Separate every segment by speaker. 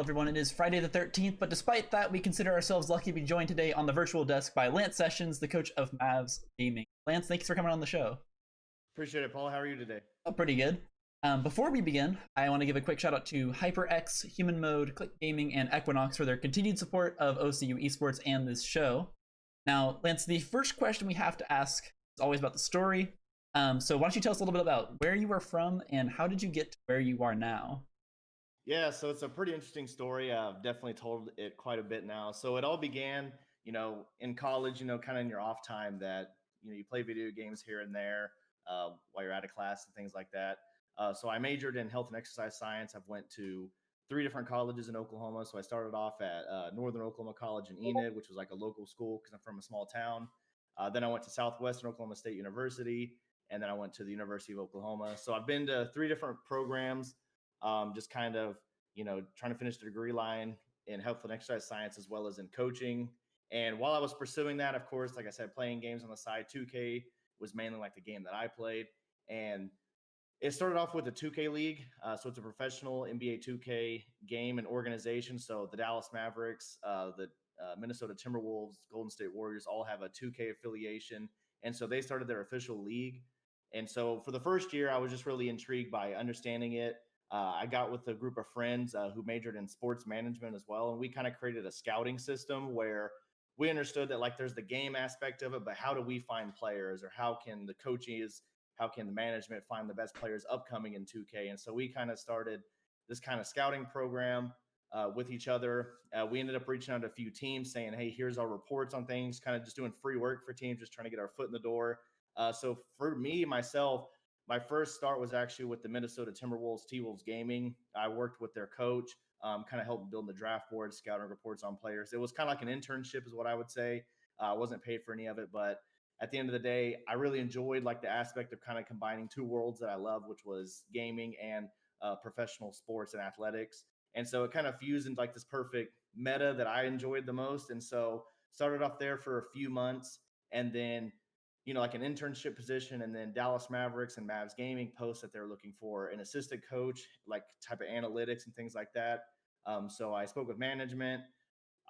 Speaker 1: everyone. It is Friday the 13th, but despite that, we consider ourselves lucky to be joined today on the virtual desk by Lance Sessions, the coach of Mavs Gaming. Lance, thanks for coming on the show.
Speaker 2: Appreciate it, Paul. How are you today?
Speaker 1: Oh, pretty good. Before we begin, I want to give a quick shout out to HyperX, Human Mode, Click Gaming, and Equinox for their continued support of OCU Esports and this show. Now, Lance, the first question we have to ask is always about the story. So why don't you tell us a little bit about where you were from and how did you get to where you are now?
Speaker 2: Yeah, so it's a pretty interesting story. I've definitely told it quite a bit now. So it all began, in college, kind of in your off time that, you play video games here and there while you're out of class and things like that. So I majored in health and exercise science. I've went to 3 different colleges in Oklahoma. So I started off at Northern Oklahoma College in Enid, which was like a local school because I'm from a small town. Then I went to Southwestern Oklahoma State University, and then I went to the University of Oklahoma. So I've been to 3 different programs, just kind of, trying to finish the degree line in health and exercise science as well as in coaching. And while I was pursuing that, of course, like I said, playing games on the side, 2K was mainly like the game that I played. And it started off with the 2K League. So it's a professional NBA2k game and organization. So the Dallas Mavericks, the Minnesota Timberwolves, Golden State Warriors all have a 2K affiliation. And so they started their official league. And so for the first year, I was just really intrigued by understanding it. I got with a group of friends who majored in sports management as well. And we kind of created a scouting system where we understood that like there's the game aspect of it, but how do we find players, or how can the coaches, how can the management find the best players upcoming in 2K? And so we kind of started this kind of scouting program with each other. We ended up reaching out to a few teams saying, hey, here's our reports on things, kind of just doing free work for teams, just trying to get our foot in the door. So for me, myself, my first start was actually with the Minnesota Timberwolves, T-Wolves Gaming. I worked with their coach, kind of helped build the draft board, scouting reports on players. It was kind of like an internship is what I would say. I wasn't paid for any of it, but at the end of the day, I really enjoyed like the aspect of kind of combining 2 worlds that I love, which was gaming and professional sports and athletics. And so it kind of fused into like this perfect meta that I enjoyed the most. And so started off there for a few months, and then like an internship position, and then Dallas Mavericks and Mavs Gaming posts that they're looking for an assistant coach, like type of analytics and things like that. So I spoke with management.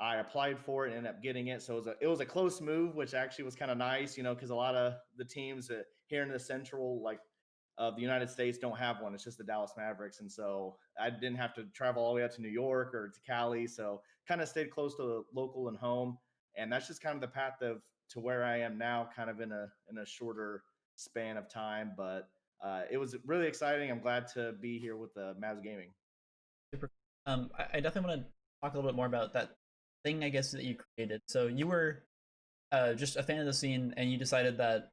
Speaker 2: I applied for it and ended up getting it. So it was a close move, which actually was kind of nice, because a lot of the teams here in the central, like of the United States, don't have one. It's just the Dallas Mavericks. And so I didn't have to travel all the way out to New York or to Cali. So kind of stayed close to the local and home. And that's just kind of the path to where I am now, kind of in a shorter span of time. But it was really exciting. I'm glad to be here with the Mavs Gaming.
Speaker 1: Super. I definitely want to talk a little bit more about that thing, I guess, that you created. So you were just a fan of the scene, and you decided that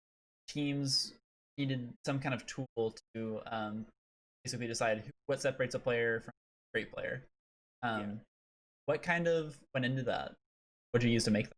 Speaker 1: teams needed some kind of tool to basically decide what separates a player from a great player. What kind of went into that? What did you use to make that?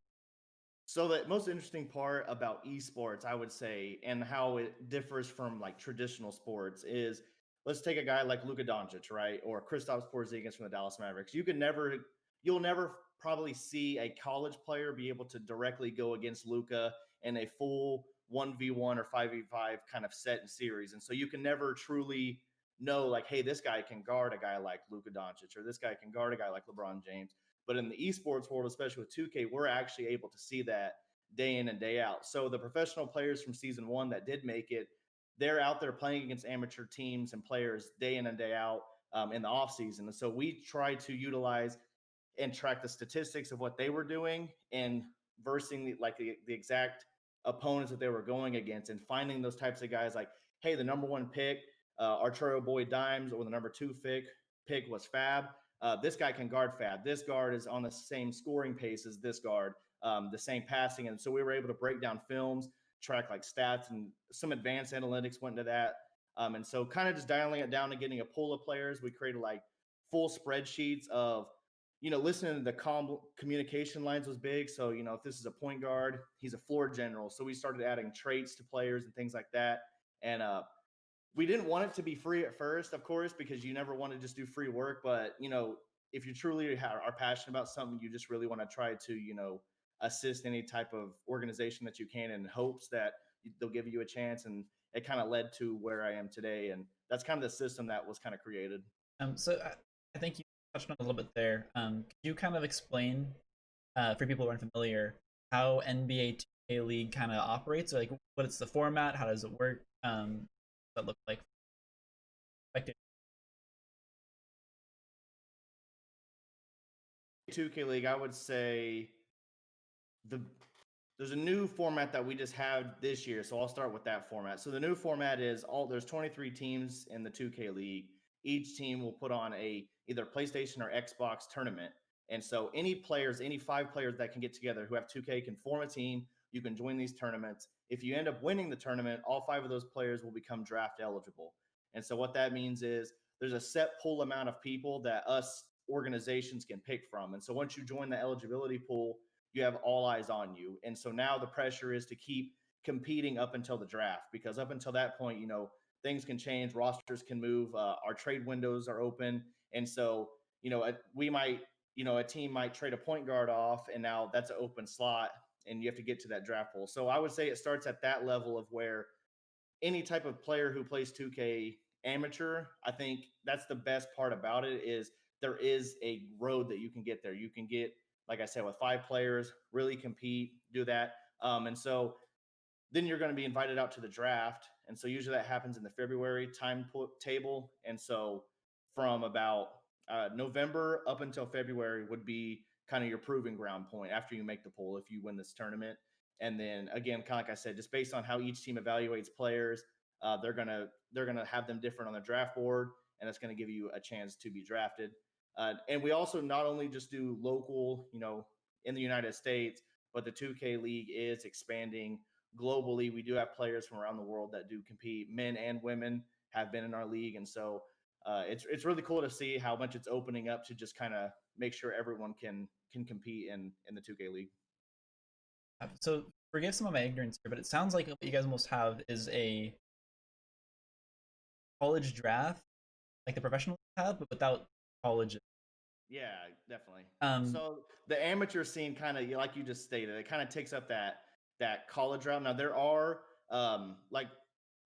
Speaker 2: So the most interesting part about esports, I would say, and how it differs from like traditional sports is, let's take a guy like Luka Doncic, right? Or Kristaps Porzingis from the Dallas Mavericks. You'll never probably see a college player be able to directly go against Luka in a full 1v1 or 5v5 kind of set and series. And so you can never truly know like, hey, this guy can guard a guy like Luka Doncic, or this guy can guard a guy like LeBron James. But in the esports world, especially with 2K, we're actually able to see that day in and day out. So the professional players from season 1 that did make it, they're out there playing against amateur teams and players day in and day out in the off season. And so we try to utilize and track the statistics of what they were doing and versing the exact opponents that they were going against, and finding those types of guys like, hey, the number 1 pick, Arturo Boyd Dimes, or the number 2 pick was Fab. This guy can guard Fab. This guard is on the same scoring pace as this guard, the same passing. And so we were able to break down films, track like stats, and some advanced analytics went into that. And so kind of just dialing it down and getting a pool of players, we created like full spreadsheets of, listening to the communication lines was big. So, if this is a point guard, he's a floor general. So we started adding traits to players and things like that. And we didn't want it to be free at first, of course, because you never want to just do free work. But, if you truly are passionate about something, you just really want to try to, assist any type of organization that you can, in hopes that they'll give you a chance. And it kind of led to where I am today. And that's kind of the system that was kind of created.
Speaker 1: So I think you touched on a little bit there. Could you kind of explain, for people who aren't familiar, how NBA 2K League kind of operates? Like, what is the format? How does it work? What does that look like? Spectators?
Speaker 2: 2K League, I would say the there's a new format that we just had this year, so I'll start with that format. So the new format is there's 23 teams in the 2K League. Each team will put on a either PlayStation or Xbox tournament. And so any players, any 5 players that can get together who have 2K can form a team. You can join these tournaments. If you end up winning the tournament, all 5 of those players will become draft eligible. And so what that means is there's a set pool amount of people that us organizations can pick from. And so once you join the eligibility pool, you have all eyes on you. And so now the pressure is to keep competing up until the draft, because up until that point, things can change, rosters can move, our trade windows are open. And so, we might, a team might trade a point guard off, and now that's an open slot and you have to get to that draft pool. So I would say it starts at that level of where any type of player who plays 2K amateur, I think that's the best part about it is there is a road that you can get there. You can get, like I said, with 5 players, really compete, do that. And so then you're going to be invited out to the draft. And so usually that happens in the February table. And so from about November up until February would be kind of your proving ground point after you make the poll if you win this tournament. And then again, kind of like I said, just based on how each team evaluates players, they're gonna have them different on the draft board, and it's going to give you a chance to be drafted. And we also not only just do local, in the United States, but the 2K League is expanding globally. We do have players from around the world that do compete. Men and women have been in our league, and so it's really cool to see how much it's opening up to just kind of make sure everyone can compete in the 2K League.
Speaker 1: So forgive some of my ignorance here, but it sounds like what you guys almost have is a college draft, like the professionals have, but without college.
Speaker 2: Yeah, definitely.
Speaker 1: Um,
Speaker 2: So the amateur scene kind of, like you just stated, it kind of takes up that college route. Now there are like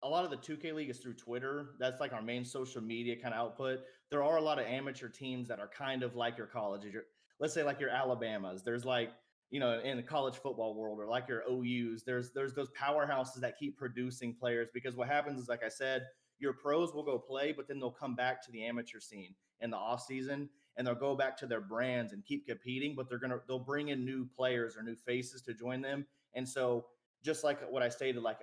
Speaker 2: a lot of the 2K League is through Twitter. That's like our main social media kind of output. There are a lot of amateur teams that are kind of like your colleges. Let's say like your Alabamas. There's like, in the college football world, or like your OUs. There's those powerhouses that keep producing players, because what happens is, like I said, your pros will go play, but then they'll come back to the amateur scene in the off season, and they'll go back to their brands and keep competing, but they'll bring in new players or new faces to join them. And so just like what I stated, like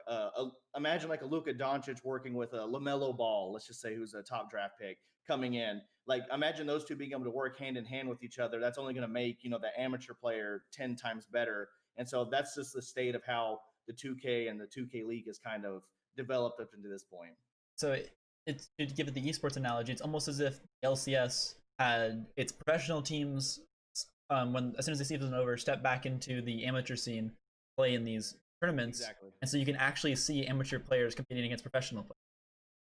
Speaker 2: imagine like a Luka Doncic working with a LaMelo Ball, let's just say, who's a top draft pick coming in. Like imagine those two being able to work hand in hand with each other. That's only going to make the amateur player 10 times better. And so that's just the state of how the 2K and the 2K League is kind of developed up into this point.
Speaker 1: so it's, to give it the esports analogy, it's almost as if LCS had its professional teams, when as soon as the season is over, step back into the amateur scene, play in these tournaments,
Speaker 2: Exactly.
Speaker 1: and so you can actually see amateur players competing against professional players.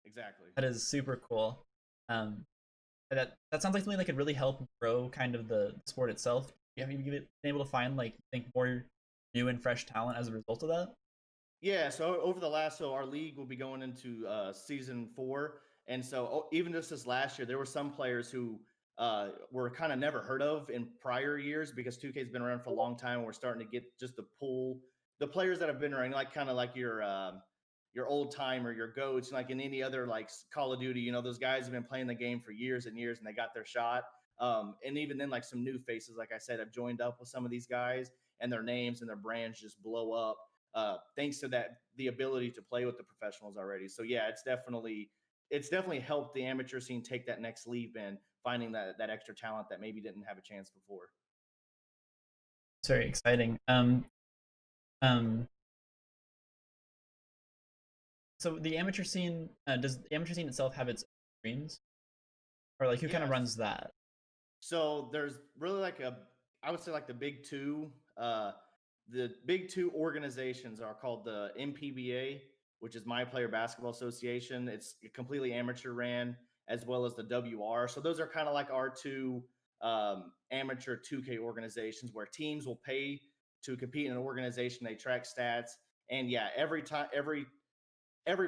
Speaker 2: Exactly.
Speaker 1: That is super cool. That sounds like something that could really help grow kind of the sport itself. Have you been able to find, like, think more new and fresh talent as a result of that?
Speaker 2: Yeah, so over the last, so our league will be going into season 4, and so even just this last year, there were some players who were kind of never heard of in prior years, because 2K's been around for a long time. And we're starting to get just the pool, the players that have been around, like kind of like your old timer, your goats, like in any other like Call of Duty. Those guys have been playing the game for years and years, and they got their shot. And even then, like some new faces, like I said, have joined up with some of these guys, and their names and their brands just blow up thanks to the ability to play with the professionals already. So yeah, it's definitely helped the amateur scene take that next leap in finding that extra talent that maybe didn't have a chance before.
Speaker 1: It's very exciting. Um, so the amateur scene, does the amateur scene itself have its streams, or like who kind of
Speaker 2: Yes.
Speaker 1: runs that?
Speaker 2: So there's really I would say like the big two. The big two organizations are called the MPBA, which is My Player Basketball Association. It's completely amateur ran, as well as the WR. So those are kind of like our two amateur 2K organizations, where teams will pay to compete in an organization. They track stats, and yeah, every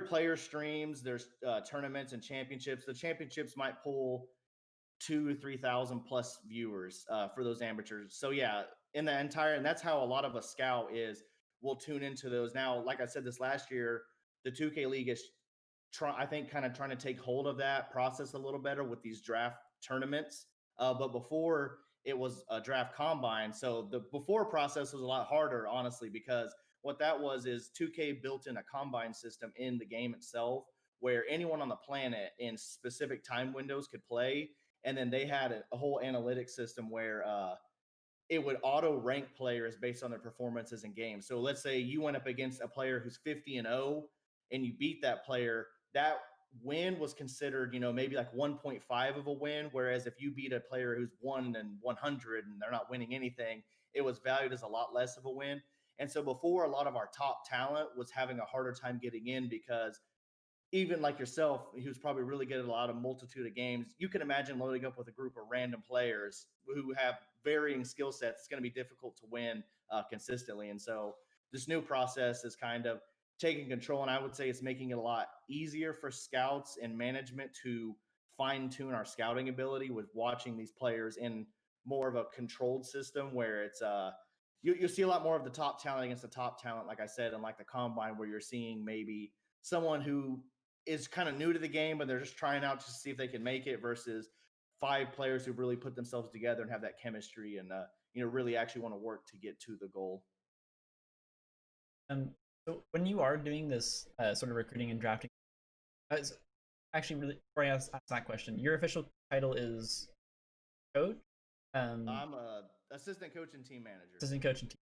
Speaker 2: player streams. There's tournaments and championships. The championships might pull 2,000 to 3,000 plus viewers for those amateurs. So yeah, in the entire, and that's how a lot of a scout is. We'll tune into those. Now, like I said, this last year, the 2K League is I think kind of trying to take hold of that process a little better with these draft tournaments. But before it was a draft combine, so the before process was a lot harder, honestly, because what that was is 2K built in a combine system in the game itself where anyone on the planet in specific time windows could play. And then they had a whole analytics system where it would auto rank players based on their performances in games. So let's say you went up against a player who's 50-0 and you beat that player, that win was considered, maybe like 1.5 of a win. Whereas if you beat a player who's 1-100 and they're not winning anything, it was valued as a lot less of a win. And so before, a lot of our top talent was having a harder time getting in because even like yourself, who's probably really good at a lot of multitude of games, you can imagine loading up with a group of random players who have varying skill sets. It's going to be difficult to win consistently. And so this new process is kind of taking control. And I would say it's making it a lot easier for scouts and management to fine tune our scouting ability with watching these players in more of a controlled system where it's, you'll see a lot more of the top talent against the top talent, like I said, and like the combine where you're seeing maybe someone who is kind of new to the game, but they're just trying out to see if they can make it versus 5 players who really put themselves together and have that chemistry and, really actually want to work to get to the goal.
Speaker 1: Um, so when you are doing this sort of recruiting and drafting, actually really before I ask that question, your official title is coach.
Speaker 2: I'm a assistant coach and team manager.
Speaker 1: Assistant coach and team.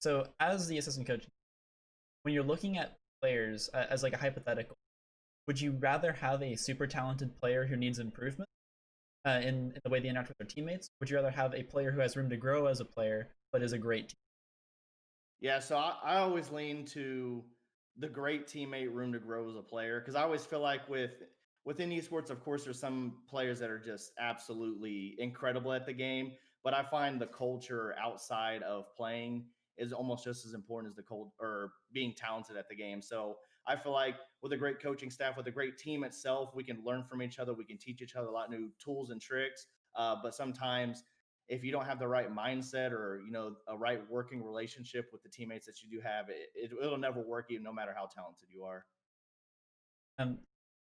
Speaker 1: So as the assistant coach, when you're looking at players as like a hypothetical, would you rather have a super talented player who needs improvement in the way they interact with their teammates? Would you rather have a player who has room to grow as a player but is a great team?
Speaker 2: Yeah, so I always lean to the great teammate room to grow as a player because I always feel like within esports, of course, there's some players that are just absolutely incredible at the game, but I find the culture outside of playing is almost just as important as the cult or being talented at the game. So I feel like with a great coaching staff, with a great team itself, we can learn from each other, we can teach each other a lot of new tools and tricks. But sometimes if you don't have the right mindset or a right working relationship with the teammates that you do have, it'll never work, even no matter how talented you are.
Speaker 1: Um,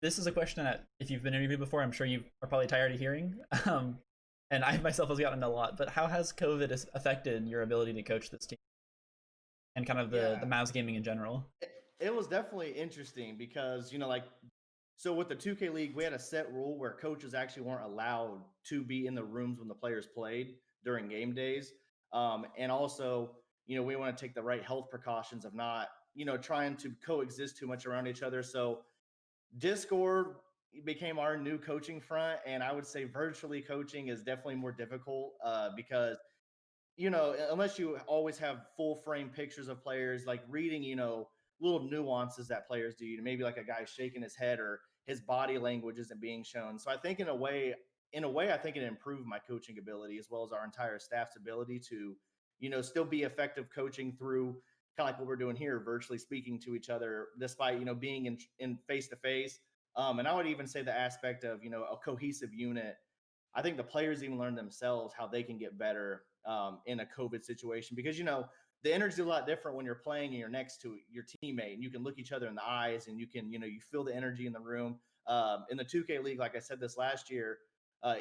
Speaker 1: this is a question that if you've been interviewed before, I'm sure you are probably tired of hearing. And I myself has gotten a lot. But how has COVID affected your ability to coach this team and kind of the Mavs gaming in general?
Speaker 2: It was definitely interesting because so with the 2K League, we had a set rule where coaches actually weren't allowed to be in the rooms when the players played during game days. And also, we want to take the right health precautions of not, trying to coexist too much around each other. So Discord became our new coaching front. And I would say virtually coaching is definitely more difficult because unless you always have full frame pictures of players, like reading, little nuances that players do, maybe like a guy shaking his head or his body language isn't being shown. So I think in a way, I think it improved my coaching ability as well as our entire staff's ability to, still be effective coaching through kind of like what we're doing here, virtually speaking to each other, despite, being in face to face. And I would even say the aspect of, a cohesive unit. I think the players even learn themselves how they can get better in a COVID situation because the energy is a lot different when you're playing and you're next to your teammate and you can look each other in the eyes and you can you feel the energy in the room. In the 2K League, like I said this last year,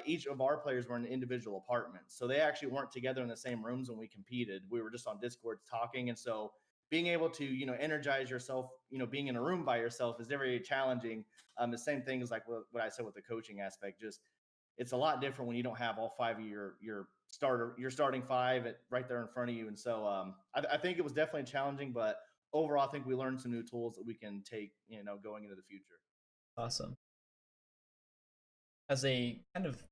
Speaker 2: each of our players were in individual apartments, so they actually weren't together in the same rooms when we competed. We were just on Discord talking, and so being able to energize yourself, being in a room by yourself is very challenging. The same thing is like what I said with the coaching aspect, just it's a lot different when you don't have all 5 of your starting 5 right there in front of you. And so I think it was definitely challenging, but overall, I think we learned some new tools that we can take, going into the future.
Speaker 1: Awesome. As a kind of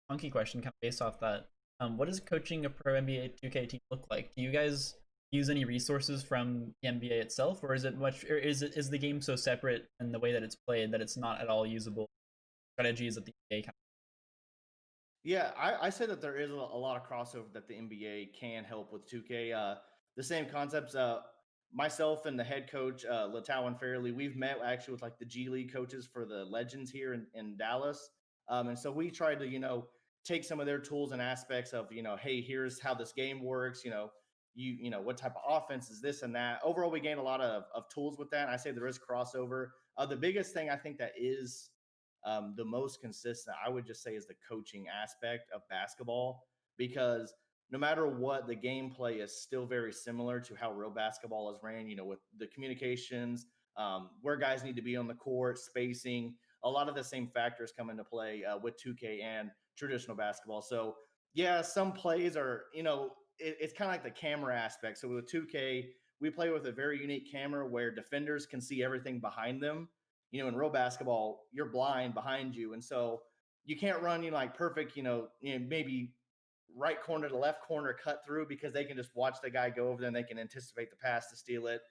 Speaker 1: funky question, kind of based off that, what does coaching a pro NBA 2K team look like? Do you guys use any resources from the NBA itself, or is it much, or is the game so separate in the way that it's played that it's not at all usable strategies that the NBA kind
Speaker 2: Yeah, I say that there is a lot of crossover that the NBA can help with 2K. The same concepts. Myself and the head coach, Latawan Fairley, we've met actually with like the G League coaches for the Legends here in Dallas. And so we tried to, take some of their tools and aspects of, hey, here's how this game works, what type of offense is this and that. Overall, we gained a lot of tools with that. And I say there is crossover. The biggest thing I think that is the most consistent, I would just say, is the coaching aspect of basketball, because no matter what, the gameplay is still very similar to how real basketball is ran, with the communications, where guys need to be on the court, spacing, a lot of the same factors come into play with 2K and traditional basketball. So, yeah, some plays are, it's kind of like the camera aspect. So with 2K, we play with a very unique camera where defenders can see everything behind them. In real basketball, you're blind behind you. And so you can't run, like perfect, maybe right corner to left corner cut through, because they can just watch the guy go over there and they can anticipate the pass to steal it.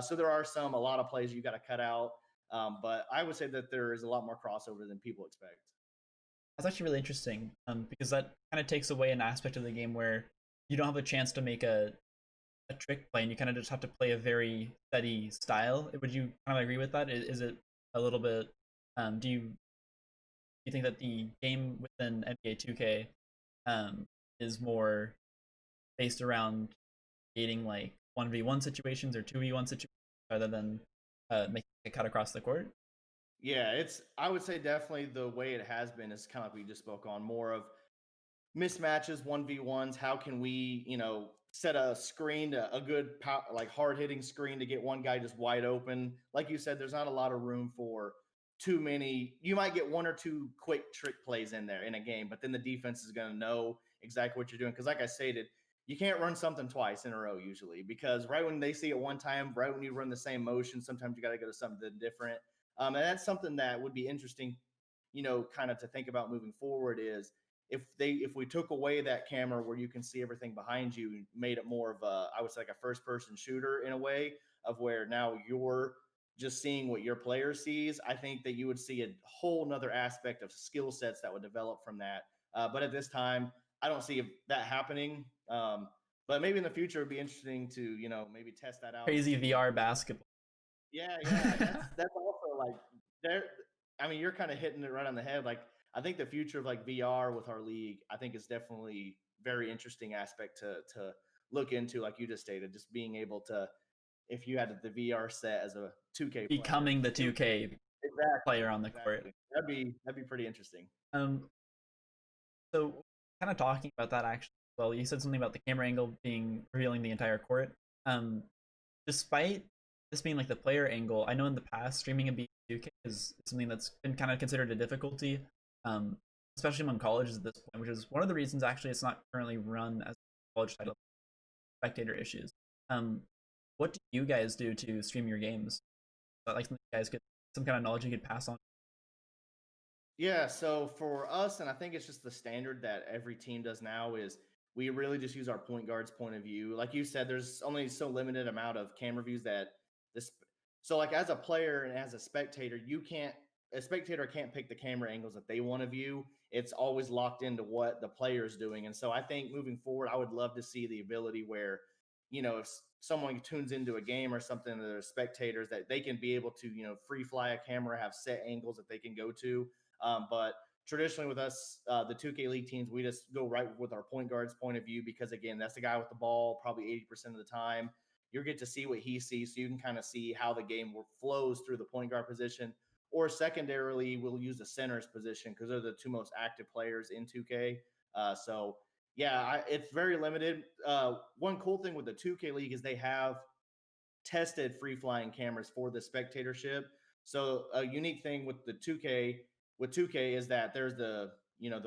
Speaker 2: So there are a lot of plays you got to cut out. But I would say that there is a lot more crossover than people expect.
Speaker 1: That's actually really interesting, because that kind of takes away an aspect of the game where you don't have a chance to make a trick play, and you kind of just have to play a very steady style. Would you kind of agree with that? Is it a little bit? Do you think that the game within NBA 2K is more based around creating like 1v1 situations or 2v1 situations rather than making a cut across the court?
Speaker 2: Yeah, I would say definitely the way it has been is kind of like we just spoke on, more of mismatches, 1v1s. How can we, set a screen, a good, like hard hitting screen to get one guy just wide open? Like you said, there's not a lot of room for too many. You might get one or two quick trick plays in there in a game, but then the defense is going to know exactly what you're doing. Because, like I stated, you can't run something twice in a row usually, because right when they see it one time, right when you run the same motion, sometimes you got to go to something different. And that's something that would be interesting, kind of to think about moving forward, is if we took away that camera where you can see everything behind you, made it more of a, I would say, like a first person shooter in a way, of where now you're just seeing what your player sees. I think that you would see a whole nother aspect of skill sets that would develop from that. But at this time, I don't see that happening. But maybe in the future, it'd be interesting to, maybe test that out and
Speaker 1: Crazy
Speaker 2: see.
Speaker 1: VR basketball.
Speaker 2: Yeah, that's also like there. I mean, you're kind of hitting it right on the head. Like, I think the future of like VR with our league, I think is definitely very interesting aspect to look into. Like you just stated, just being able to, if you had the VR set as a 2K player,
Speaker 1: Becoming the 2K
Speaker 2: exactly,
Speaker 1: player on the court.
Speaker 2: exactly, that'd be pretty interesting.
Speaker 1: Um, so kind of talking about that actually. Well, you said something about the camera angle being revealing the entire court. Um, Despite this being like the player angle, I know in the past streaming a NBA2k is something that's been kind of considered a difficulty, um, especially among colleges at this point, which is one of the reasons actually it's not currently run as a college title, spectator issues. Um, what do you guys do to stream your games? Like some guys get some kind of knowledge you could pass on.
Speaker 2: Yeah, so for us, and I think it's just the standard that every team does now, is we really just use our point guard's point of view. Like you said, there's only so limited amount of camera views that this. So like as a player and as a spectator, a spectator can't pick the camera angles that they want to view. It's always locked into what the player is doing. And so I think moving forward, I would love to see the ability where, if someone tunes into a game or something, that are spectators, that they can be able to, free fly a camera, have set angles that they can go to. But traditionally with us, the 2K League teams, we just go right with our point guard's point of view, because again, that's the guy with the ball probably 80% of the time. You get to see what he sees, so you can kind of see how the game flows through the point guard position. Or secondarily, we'll use the center's position, because they're the two most active players in 2K. So yeah, it's very limited. One cool thing with the 2K League is they have tested free flying cameras for the spectatorship. So a unique thing with 2K is that there's the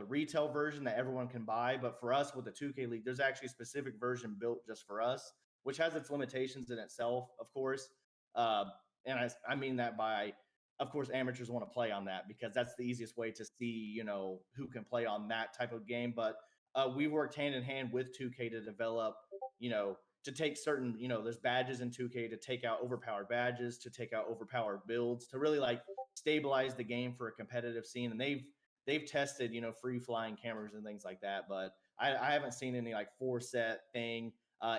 Speaker 2: retail version that everyone can buy, but for us with the 2K League, there's actually a specific version built just for us, which has its limitations in itself, of course. Uh, and I mean that by, of course, amateurs want to play on that, because that's the easiest way to see, who can play on that type of game. But we worked hand in hand with 2K to develop, to take certain, there's badges in 2K to take out overpowered badges, to take out overpowered builds, to really like stabilize the game for a competitive scene. And they've tested, free flying cameras and things like that. But I haven't seen any like four set thing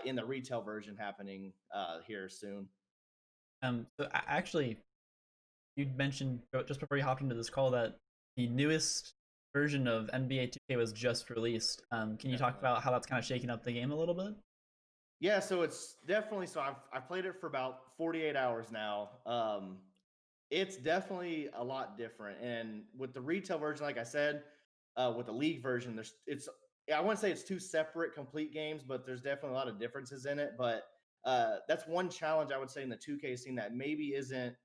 Speaker 2: in the retail version happening here soon.
Speaker 1: Actually, you mentioned just before you hopped into this call that the newest version of NBA 2K was just released. Can you talk
Speaker 2: Definitely.
Speaker 1: about how that's kind of shaking up the game a little bit?
Speaker 2: Yeah, so it's definitely so I've played it for about 48 hours now. It's definitely a lot different. And with the retail version, like I said, with the league version, I wouldn't say it's two separate complete games, but there's definitely a lot of differences in it. But that's one challenge I would say in the 2K scene that maybe isn't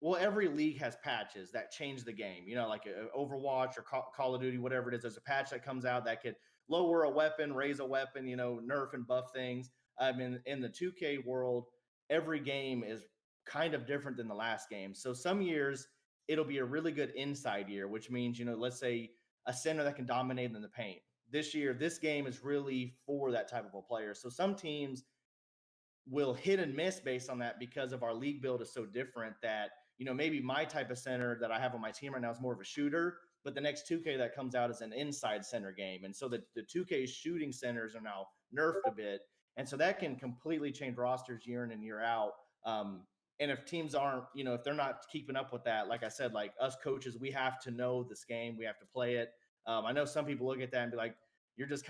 Speaker 2: well, every league has patches that change the game. You know, like Overwatch or Call of Duty, whatever it is. There's a patch that comes out that could lower a weapon, raise a weapon, you know, nerf and buff things. I mean, in the 2K world, every game is kind of different than the last game. So some years it'll be a really good inside year, which means, you know, let's say a center that can dominate in the paint. This year, this game is really for that type of a player. So some teams will hit and miss based on that because of our league build is so different that, you know, maybe my type of center that I have on my team right now is more of a shooter, but the next 2K that comes out is an inside center game. And so the 2K shooting centers are now nerfed a bit. And so that can completely change rosters year in and year out. And if teams aren't, you know, if they're not keeping up with that, like I said, like us coaches, we have to know this game, we have to play it. I know some people look at that and be like, you're just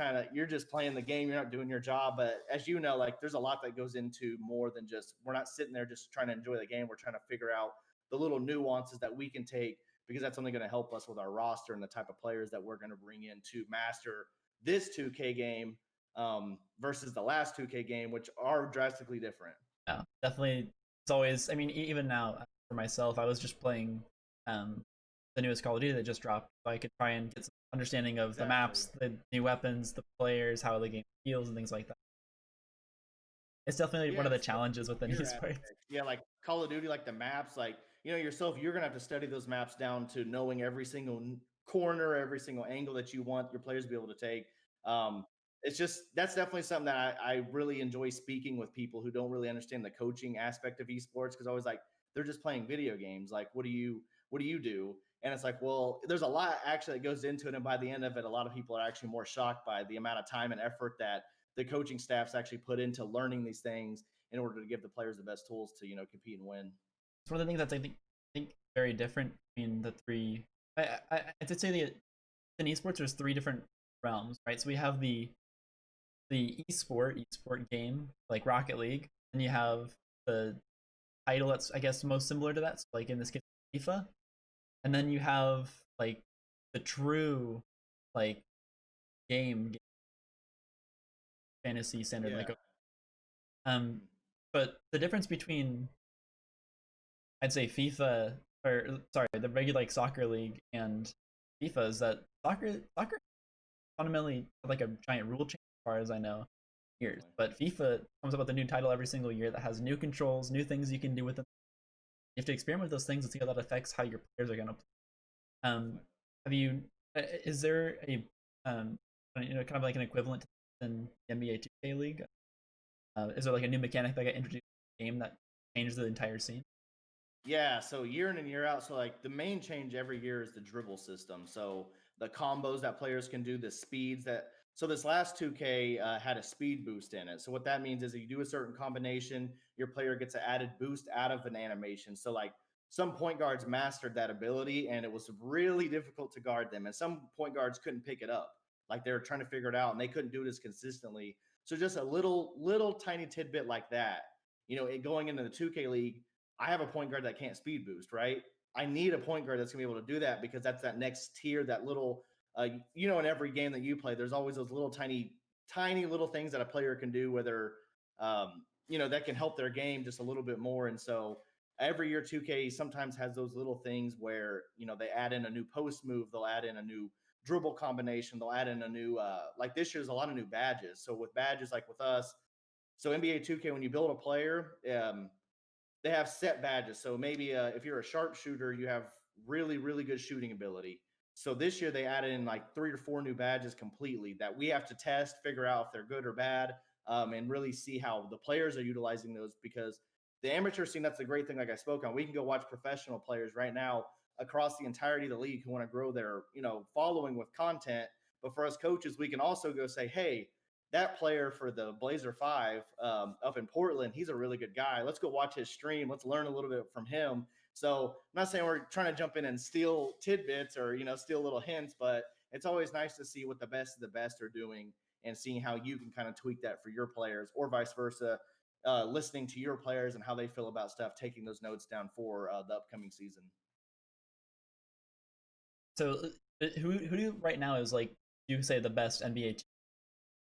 Speaker 2: playing the game, you're not doing your job. But as you know, like there's a lot that goes into more than just, we're not sitting there just trying to enjoy the game, we're trying to figure out the little nuances that we can take, because that's only going to help us with our roster and the type of players that we're going to bring in to master this 2K game, versus the last 2K game, which are drastically different.
Speaker 1: Yeah, definitely. It's always. I mean, even now for myself, I was just playing um, the newest Call of Duty that just dropped, so I could try and get some understanding of the
Speaker 2: Exactly.
Speaker 1: maps, the new weapons, the players, how the game feels, and things like that. It's definitely one
Speaker 2: Yeah,
Speaker 1: of the
Speaker 2: it's the
Speaker 1: challenges within
Speaker 2: gear
Speaker 1: esports.
Speaker 2: aspect. Yeah, like Call of Duty, like the maps, like, you know, yourself, you're gonna have to study those maps down to knowing every single corner, every single angle that you want your players to be able to take. Um, it's just that's definitely something that I really enjoy speaking with people who don't really understand the coaching aspect of esports, because I was like, they're just playing video games. Like, what do you do? And it's like, well, there's a lot actually that goes into it, and by the end of it, a lot of people are actually more shocked by the amount of time and effort that the coaching staffs actually put into learning these things in order to give the players the best tools to, you know, compete and win.
Speaker 1: It's one of the things that's I think very different between the three. I did say the in esports there's three different realms, right? So we have the esport game like Rocket League, and you have the title that's I guess most similar to that, so like in this case FIFA, and then you have like the true like game fantasy standard
Speaker 2: Yeah.
Speaker 1: like um but the difference between I'd say FIFA or sorry the regular like soccer league and FIFA is that soccer fundamentally like a giant rule change as far as I know years,
Speaker 2: Definitely.
Speaker 1: but FIFA comes up with a new title every single year that has new controls, new things you can do with them. You have to experiment with those things and see how that affects how your players are going to play. Um,
Speaker 2: Definitely.
Speaker 1: have you? Is there a you know kind of like an equivalent in the NBA 2K League? Is there like a new mechanic that got introduced in the game that changed the entire scene?
Speaker 2: Yeah, so year in and year out. So like the main change every year is the dribble system. So the combos that players can do, the speeds that. So this last 2K had a speed boost in it. So what that means is if you do a certain combination, your player gets an added boost out of an animation. So like some point guards mastered that ability, and it was really difficult to guard them. And some point guards couldn't pick it up, like they were trying to figure it out, and they couldn't do it as consistently. So just a little tiny tidbit like that. You know, going into the 2K league, I have a point guard that can't speed boost, right? I need a point guard that's gonna be able to do that, because that's that next tier, that little, you know, in every game that you play, there's always those little tiny little things that a player can do, whether, you know, that can help their game just a little bit more. And so every year 2K sometimes has those little things where, you know, they add in a new post move, they'll add in a new dribble combination, they'll add in a new, like this year's a lot of new badges. So with badges like with us, so NBA 2K, when you build a player, they have set badges. So maybe if you're a sharpshooter, you have really good shooting ability. So this year they added in like 3 or 4 new badges completely that we have to test, figure out if they're good or bad, and really see how the players are utilizing those. Because the amateur scene, that's the great thing. Like I spoke on, we can go watch professional players right now across the entirety of the league who want to grow their, you know, following with content. But for us coaches, we can also go say, hey, that player for the Blazer 5 up in Portland, he's a really good guy. Let's go watch his stream. Let's learn a little bit from him So I'm not saying we're trying to jump in and steal tidbits or steal little hints, but it's always nice to see what the best of the best are doing and seeing how you can kind of tweak that for your players or vice versa. Listening to your players and how they feel about stuff, taking those notes down for the upcoming season.
Speaker 1: So who do you right now is like you say the best NBA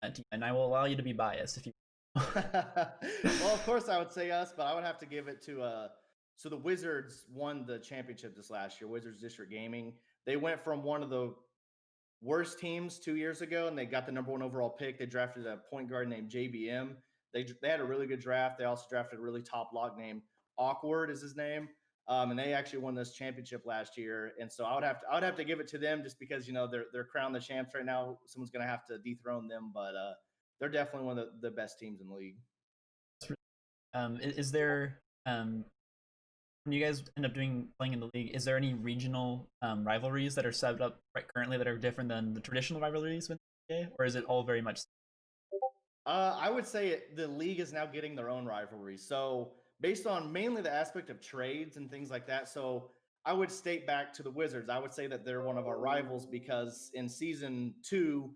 Speaker 1: team, and I will allow you to be biased if you.
Speaker 2: Well, of course I would say us, but I would have to give it to so the Wizards won the championship this last year. Wizards District Gaming. They went from one of the worst teams 2 years ago, and they got the number one overall pick. They drafted a point guard named JBM. They had a really good draft. They also drafted a really top lock named Awkward is his name. And they actually won this championship last year. And so I would have to give it to them just because they're crowned the champs right now. Someone's going to have to dethrone them, but they're definitely one of the best teams in the league.
Speaker 1: Is there when you guys end up playing in the league, is there any regional rivalries that are set up right currently that are different than the traditional rivalries with the NBA, or is it all very much?
Speaker 2: I would say the league is now getting their own rivalries. So based on mainly the aspect of trades and things like that. So I would state back to the Wizards. I would say that they're one of our rivals because in season 2,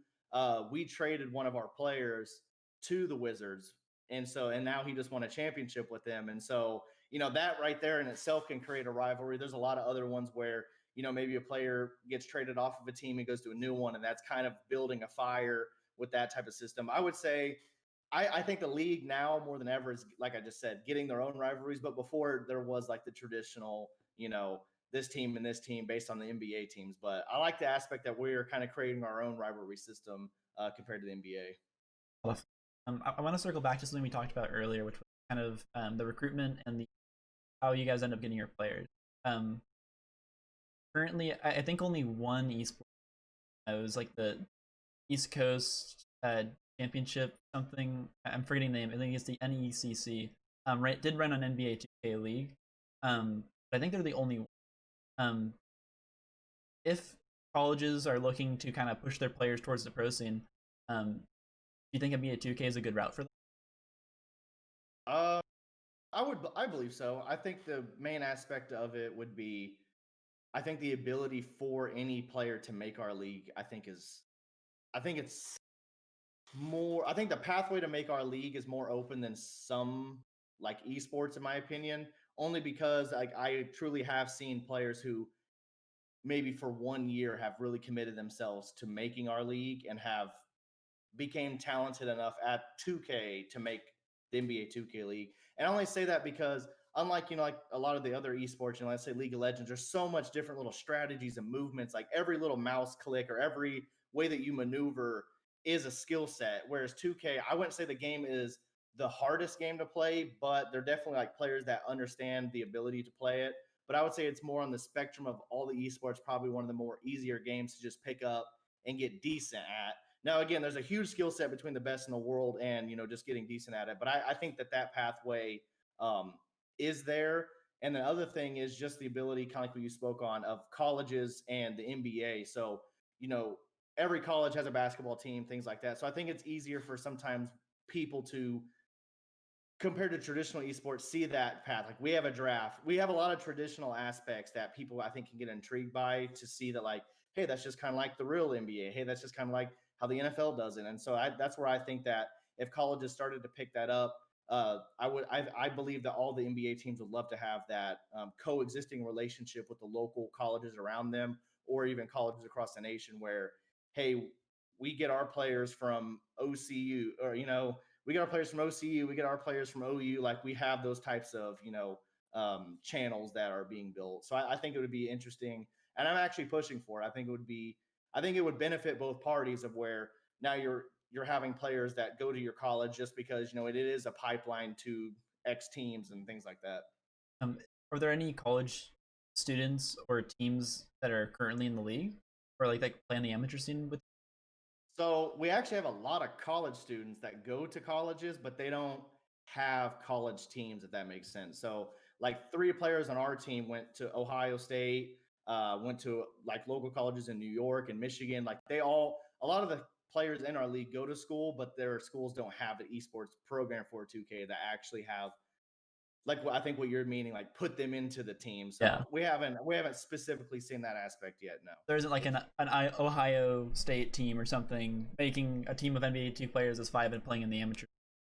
Speaker 2: we traded one of our players to the Wizards, and now he just won a championship with them. And so that right there in itself can create a rivalry. There's a lot of other ones where maybe a player gets traded off of a team and goes to a new one, and that's kind of building a fire with that type of system. I would say I think the league now more than ever is, like I just said, getting their own rivalries. But before there was like the traditional, this team and this team based on the NBA teams. But I like the aspect that we're kind of creating our own rivalry system compared to the NBA.
Speaker 1: I want to circle back to something we talked about earlier, which was kind of the recruitment and how you guys end up getting your players. Currently, I think only one esports. It was like the East Coast Championship something. I'm forgetting the name. I think it's the NECC. Right, did run an NBA2k league. But I think they're the only one. If colleges are looking to kind of push their players towards the pro scene, do you think NBA2k is a good route for them?
Speaker 2: I believe so. I think the main aspect of it would be, I think the ability for any player to make our league. I think it's more. I think the pathway to make our league is more open than some like esports, in my opinion. Only because I truly have seen players who maybe for 1 year have really committed themselves to making our league and have became talented enough at 2K to make the NBA 2K league. And I only say that because unlike like a lot of the other esports, let's say League of Legends, there's so much different little strategies and movements. Like every little mouse click or every way that you maneuver is a skill set. Whereas 2K, I wouldn't say the game is the hardest game to play, but they're definitely like players that understand the ability to play it. But I would say it's more on the spectrum of all the esports, probably one of the more easier games to just pick up and get decent at. Now, again, there's a huge skill set between the best in the world and just getting decent at it. But I think that pathway is there. And the other thing is just the ability, kind of like what you spoke on, of colleges and the NBA. So every college has a basketball team, things like that. So I think it's easier for sometimes people to, compared to traditional esports, see that path. Like we have a draft, we have a lot of traditional aspects that people I think can get intrigued by, to see that like, hey, that's just kind of like the real NBA. Hey, that's just kind of like how the NFL does it. And so that's where I think that if colleges started to pick that up, I believe that all the NBA teams would love to have that coexisting relationship with the local colleges around them, or even colleges across the nation, where hey, we get our players from OCU, or we get our players from OCU, we get our players from OU. Like we have those types of channels that are being built. So I think it would be interesting, and I'm actually pushing for it. I think it would benefit both parties, of where now you're having players that go to your college just because it is a pipeline to X teams and things like that.
Speaker 1: Um, are there any college students or teams that are currently in the league, or like that play on the amateur scene with?
Speaker 2: So we actually have a lot of college students that go to colleges, but they don't have college teams, if that makes sense. So like 3 players on our team went to Ohio State, went to like local colleges in New York and Michigan. Like a lot of the players in our league go to school, but their schools don't have an esports program for 2K that actually have like what I think what you're meaning, like put them into the team.
Speaker 1: Yeah.
Speaker 2: So we haven't specifically seen that aspect yet. No.
Speaker 1: There isn't like an Ohio State team or something making a team of NBA2 players as five and playing in the amateur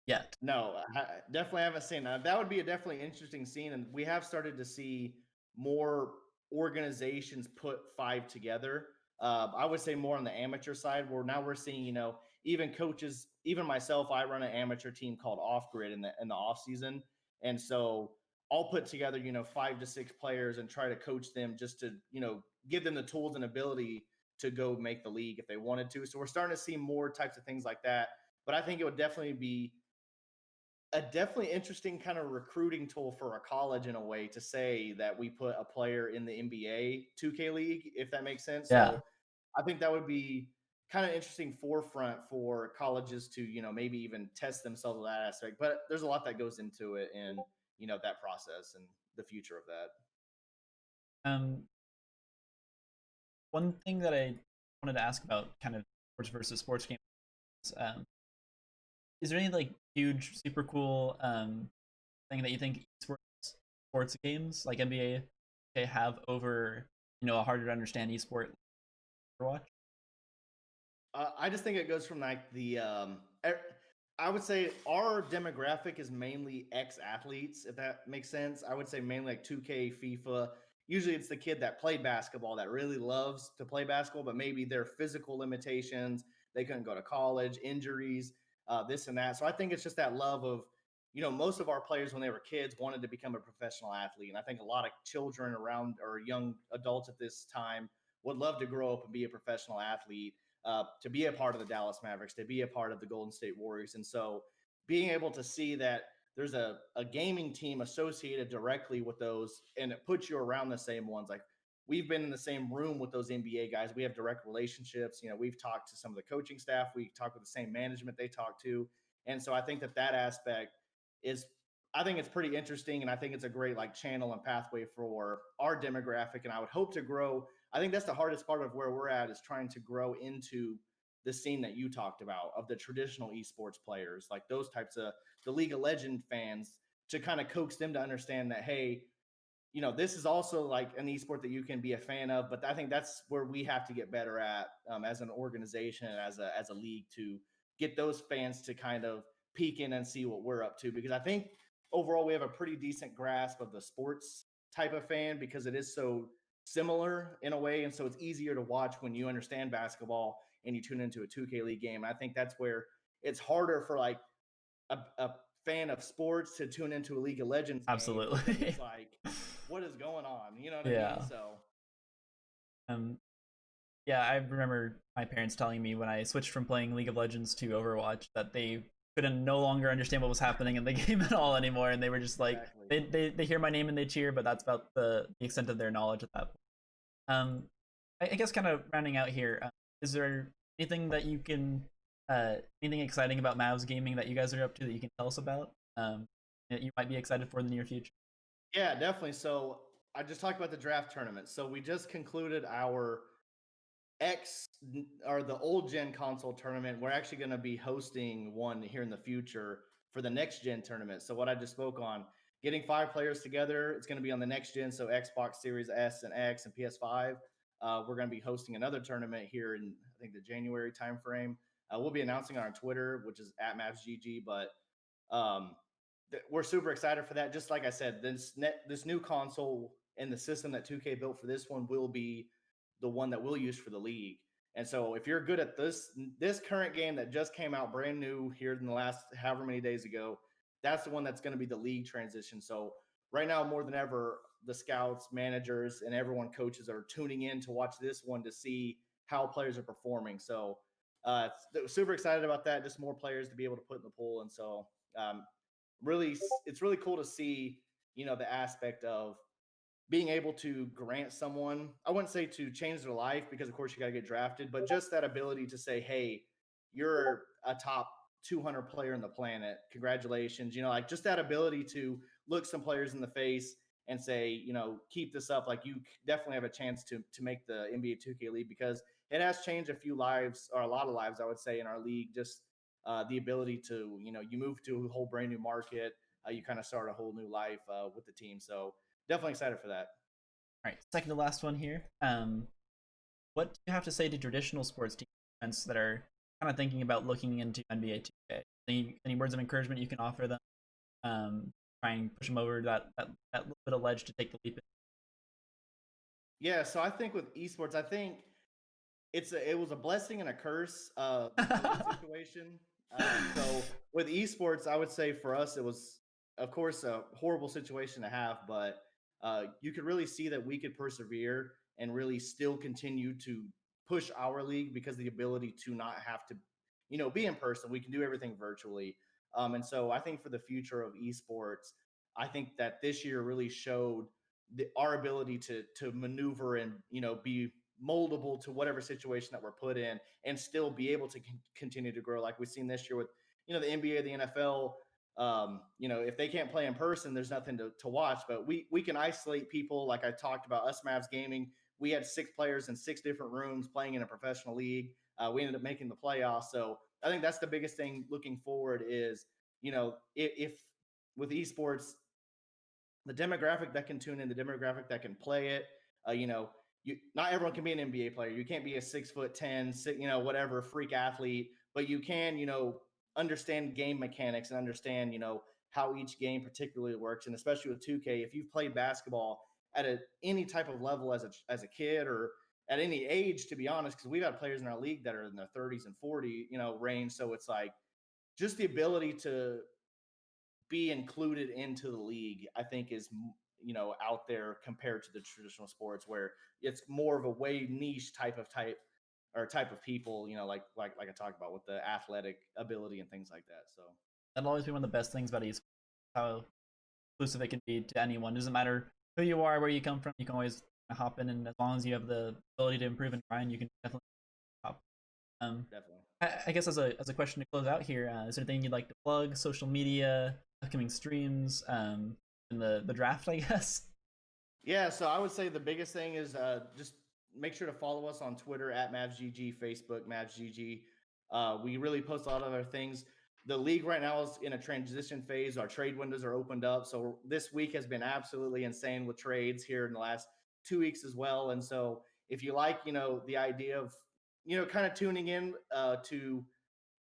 Speaker 1: yet.
Speaker 2: No, I definitely haven't seen that. That would be a definitely interesting scene, and we have started to see more organizations put five together. I would say more on the amateur side, where now we're seeing, even coaches, even myself, I run an amateur team called Off Grid in the off season, and so I'll put together, 5 to 6 players and try to coach them just to, give them the tools and ability to go make the league if they wanted to. So we're starting to see more types of things like that. But I think it would definitely be a definitely interesting kind of recruiting tool for a college in a way to say that we put a player in the NBA 2K league, if that makes sense.
Speaker 1: Yeah.
Speaker 2: So I think that would be kind of interesting forefront for colleges to, maybe even test themselves with that aspect. But there's a lot that goes into it and, that process and the future of that.
Speaker 1: Um, one thing that I wanted to ask about kind of sports versus sports games, is there any like huge, super cool thing that you think sports games like NBA have over a harder to understand esport Overwatch?
Speaker 2: I just think it goes from like I would say our demographic is mainly ex-athletes, if that makes sense. I would say mainly like 2K, FIFA. Usually it's the kid that played basketball that really loves to play basketball, but maybe their physical limitations, they couldn't go to college, injuries, this and that. So I think it's just that love of, most of our players when they were kids wanted to become a professional athlete. And I think a lot of children around or young adults at this time would love to grow up and be a professional athlete, to be a part of the Dallas Mavericks, to be a part of the Golden State Warriors. And so being able to see that there's a gaming team associated directly with those and it puts you around the same ones. Like we've been in the same room with those NBA guys. We have direct relationships. We've talked to some of the coaching staff. We talk with the same management they talk to. And so I think that aspect is, I think it's pretty interesting. And I think it's a great like channel and pathway for our demographic. And I would hope to grow. I think that's the hardest part of where we're at, is trying to grow into the scene that you talked about of the traditional esports players, like those types of the League of Legends fans, to kind of coax them to understand that, hey, this is also like an esport that you can be a fan of. But I think that's where we have to get better at, as an organization and as a league, to get those fans to kind of peek in and see what we're up to. Because I think overall we have a pretty decent grasp of the sports type of fan, because it is so similar in a way. And so it's easier to watch when you understand basketball and you tune into a 2K league game. And I think that's where it's harder for like a fan of sports to tune into a League of Legends game.
Speaker 1: Absolutely.
Speaker 2: It's like, what is going on? You know what I mean? So
Speaker 1: um yeah, I remember my parents telling me when I switched from playing League of Legends to Overwatch that they couldn't no longer understand what was happening in the game at all anymore, and they were just like,
Speaker 2: exactly.
Speaker 1: they hear my name and they cheer, but that's about the extent of their knowledge at that point. I guess kind of rounding out here, is there anything that you can, anything exciting about Mavs Gaming that you guys are up to that you can tell us about, that you might be excited for in the near future?
Speaker 2: Yeah, definitely. So I just talked about the draft tournament. So we just concluded our X or the old gen console tournament. We're actually going to be hosting one here in the future for the next gen tournament. So what I just spoke on, getting 5 players together, it's going to be on the next gen. So Xbox Series S and X and PS5. We're going to be hosting another tournament here in, I think, the January timeframe. We'll be announcing on our Twitter, which is at MavsGG. But um, we're super excited for that. Just like I said, this new console and the system that 2K built for this one will be the one that we'll use for the league. And so if you're good at this current game that just came out brand new here in the last however many days ago, that's the one that's going to be the league transition. So right now, more than ever, the scouts, managers, and everyone, coaches, are tuning in to watch this one to see how players are performing. So super excited about that. Just more players to be able to put in the pool. And so really, it's really cool to see, the aspect of being able to grant someone, I wouldn't say to change their life, because of course you got to get drafted, but just that ability to say, hey, you're a top 200 player in the planet. Congratulations. Like just that ability to look some players in the face and say, keep this up. Like you definitely have a chance to make the NBA 2K league, because it has changed a few lives, or a lot of lives, I would say, in our league. Just the ability to, you move to a whole brand new market. you kind of start a whole new life with the team. So definitely excited for that.
Speaker 1: All right, second to last one here. What do you have to say to traditional sports teams that are kind of thinking about looking into NBA 2K? Any words of encouragement you can offer them? Try and push them over that little bit of ledge to take the leap.
Speaker 2: Yeah, so I think with esports, I think it was a blessing and a curse, the COVID situation. So with esports, I would say for us, it was, of course, a horrible situation to have, but you could really see that we could persevere and really still continue to push our league because the ability to not have to, be in person. We can do everything virtually. And so I think for the future of esports, I think that this year really showed our ability to maneuver and be moldable to whatever situation that we're put in and still be able to continue to grow like we've seen this year with the NBA, the NFL. If they can't play in person, there's nothing to watch, but we can isolate people. Like I talked about, us Mavs Gaming, we had 6 players in 6 different rooms playing in a professional league. We ended up making the playoffs. So I think that's the biggest thing looking forward is, if with esports, the demographic that can tune in, the demographic that can play it, not everyone can be an NBA player. You can't be a 6'10", whatever freak athlete, but you can, understand game mechanics and understand, how each game particularly works. And especially with 2K, if you've played basketball at any type of level as a kid or at any age, to be honest, because we've got players in our league that are in their 30s and 40, range. So it's like just the ability to be included into the league, I think is out there compared to the traditional sports where it's more of a way niche type of people, like I talked about with the athletic ability and things like that. So
Speaker 1: That'll always be one of the best things about esports, how inclusive it can be to anyone. It doesn't matter who you are, where you come from, you can always hop in, and as long as you have the ability to improve and grind, you can definitely hop.
Speaker 2: Definitely.
Speaker 1: I guess as a question to close out here, is there anything you'd like to plug? Social media, upcoming streams, and the draft, I guess.
Speaker 2: Yeah, so I would say the biggest thing is just make sure to follow us on Twitter at MavsGG, Facebook MavsGG. We really post a lot of our things. The league right now is in a transition phase. Our trade windows are opened up. So this week has been absolutely insane with trades here in the last 2 weeks as well. And so if you like, the idea of, kind of tuning in to,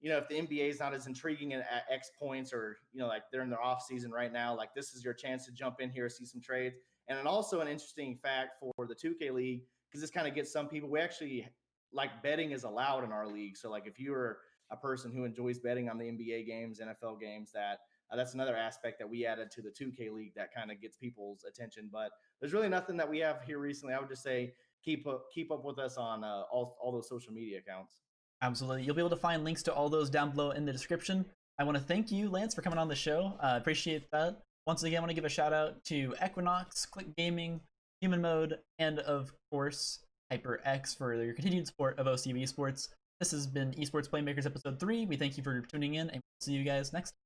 Speaker 2: if the NBA is not as intriguing at X points or, like they're in their off season right now, like this is your chance to jump in here, see some trades. And then also an interesting fact for the 2K league, because this kind of gets some people, we actually like betting is allowed in our league. So like if you're a person who enjoys betting on the NBA games, NFL games, that's another aspect that we added to the 2K league that kind of gets people's attention. But there's really nothing that we have here recently. I would just say keep up with us on all those social media accounts.
Speaker 1: Absolutely. You'll be able to find links to all those down below in the description. I want to thank you, Lance, for coming on the show. Appreciate that. Once again, I want to give a shout out to Equinox, Click Gaming, Human Mode, and of course, HyperX for your continued support of OCV Esports. This has been Esports Playmakers Episode 3. We thank you for tuning in, and we'll see you guys next time.